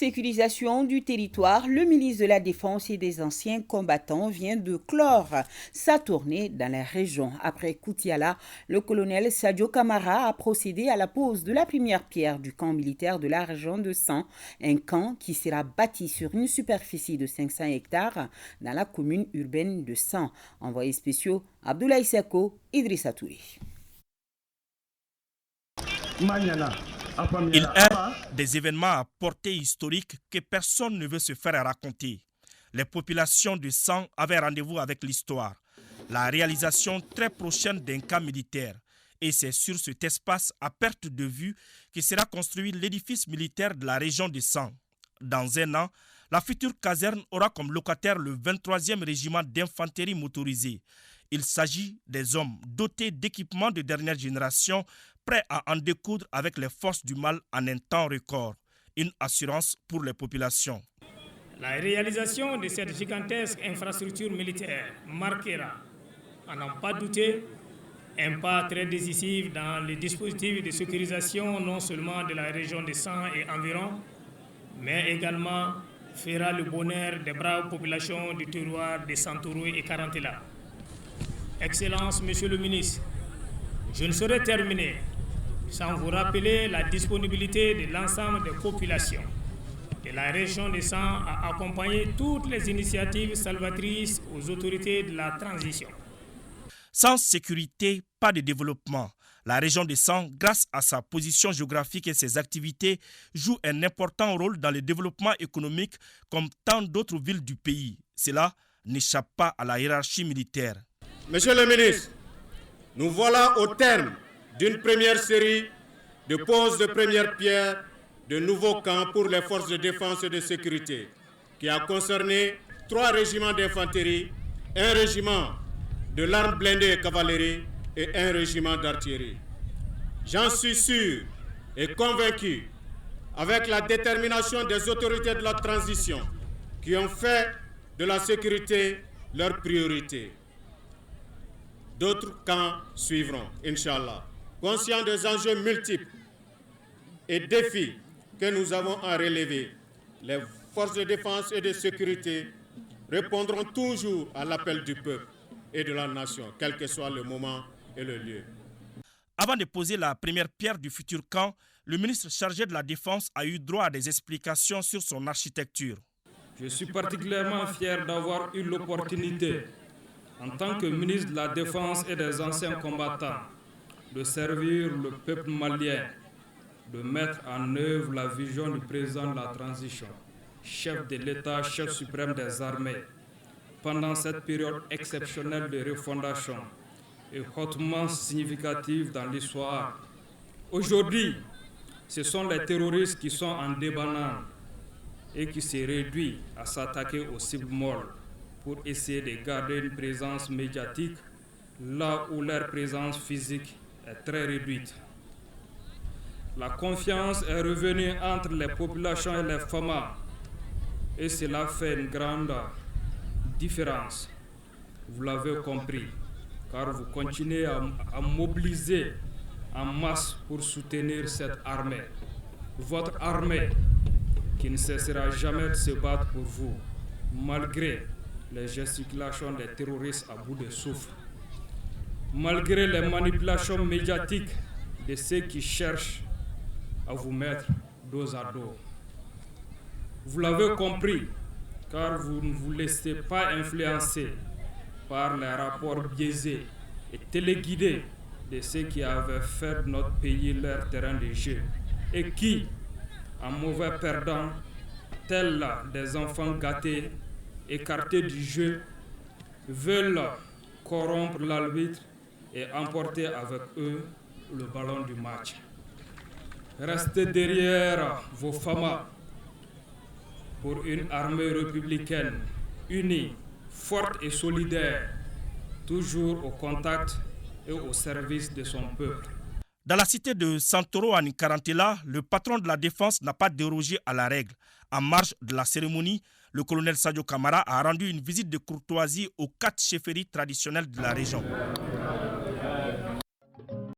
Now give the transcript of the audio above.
Sécurisation du territoire, le ministre de la Défense et des anciens combattants vient de clore sa tournée dans la région. Après Koutiala, le colonel Sadio Kamara a procédé à la pose de la première pierre du camp militaire de la région de San, un camp qui sera bâti sur une superficie de 500 hectares dans la commune urbaine de San. Envoyés spéciaux Abdoulaye Seko, Idrissa Touré. Il est des événements à portée historique que personne ne veut se faire raconter. Les populations de San avaient rendez-vous avec l'histoire. La réalisation très prochaine d'un camp militaire. Et c'est sur cet espace à perte de vue que sera construit l'édifice militaire de la région de San. Dans un an, la future caserne aura comme locataire le 23e régiment d'infanterie motorisée. Il s'agit des hommes dotés d'équipements de dernière génération, prêts à en découdre avec les forces du mal en un temps record. Une assurance pour les populations. La réalisation de cette gigantesque infrastructure militaire marquera, à n'en pas douter, un pas très décisif dans les dispositifs de sécurisation non seulement de la région de San et environ, mais également fera le bonheur des braves populations du terroir de Santoro et Karantela. Excellence, Monsieur le ministre, je ne saurais terminer sans vous rappeler la disponibilité de l'ensemble des populations de la région de San à accompagner toutes les initiatives salvatrices aux autorités de la transition. Sans sécurité, pas de développement. La région de San, grâce à sa position géographique et ses activités, joue un important rôle dans le développement économique comme tant d'autres villes du pays. Cela n'échappe pas à la hiérarchie militaire. Monsieur le ministre, nous voilà au terme d'une première série de poses de première pierre de nouveaux camps pour les forces de défense et de sécurité, qui a concerné 3 régiments d'infanterie, un régiment de l'arme blindée et cavalerie et un régiment d'artillerie. J'en suis sûr et convaincu, avec la détermination des autorités de la transition, qui ont fait de la sécurité leur priorité. D'autres camps suivront, Inch'Allah. Conscients des enjeux multiples et défis que nous avons à relever, les forces de défense et de sécurité répondront toujours à l'appel du peuple et de la nation, quel que soit le moment et le lieu. Avant de poser la première pierre du futur camp, le ministre chargé de la Défense a eu droit à des explications sur son architecture. Je suis particulièrement fier d'avoir eu l'opportunité, en tant que ministre de la Défense et des anciens combattants, de servir le peuple malien, de mettre en œuvre la vision du président de la transition, chef de l'État, chef suprême des armées, pendant cette période exceptionnelle de refondation et hautement significative dans l'histoire. Aujourd'hui, ce sont les terroristes qui sont en débandade et qui se réduisent à s'attaquer aux cibles molles pour essayer de garder une présence médiatique là où leur présence physique est très réduite. La confiance est revenue entre les populations et les FAMA et cela fait une grande différence. Vous l'avez compris, car vous continuez à mobiliser en masse pour soutenir cette armée. Votre armée qui ne cessera jamais de se battre pour vous, malgré les gesticulations des terroristes à bout de souffle, malgré les manipulations médiatiques de ceux qui cherchent à vous mettre dos à dos. Vous l'avez compris, car vous ne vous laissez pas influencer par les rapports biaisés et téléguidés de ceux qui avaient fait de notre pays leur terrain de jeu et qui, en mauvais perdants, tels des enfants gâtés, écartés du jeu, veulent corrompre l'arbitre et emporter avec eux le ballon du match. Restez derrière vos FAMA pour une armée républicaine unie, forte et solidaire, toujours au contact et au service de son peuple. Dans la cité de Santoro en Karantela, le patron de la défense n'a pas dérogé à la règle. En marge de la cérémonie, le colonel Sadio Kamara a rendu une visite de courtoisie aux 4 chefferies traditionnelles de la région.